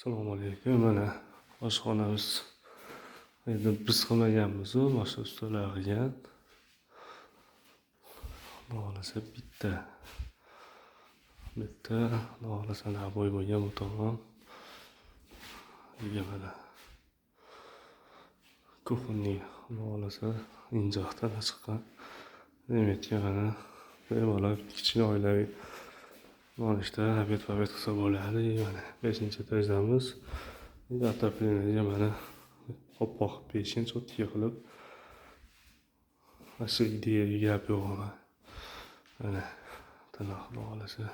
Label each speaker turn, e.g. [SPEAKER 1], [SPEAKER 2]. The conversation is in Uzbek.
[SPEAKER 1] Assalomu alaykum. Mana oshxonamiz endi biz qilmaganmiz-u, boshqa ustalar qilgan. Xudo xolasa bitta xudo xolasa bo'y bo'lgan bu tomon. Mana kuxonning xudo xolasa injoqdan chiqqan. Demakki mana bemalol kichkina oilaviy nonushta, obed qilsa bo'ladi. Mana 5-etajdamiz. Отопление mana oppoq peshin cho'tga qilib. Asli ideyaga gap yo'q. Mana xudo xolasa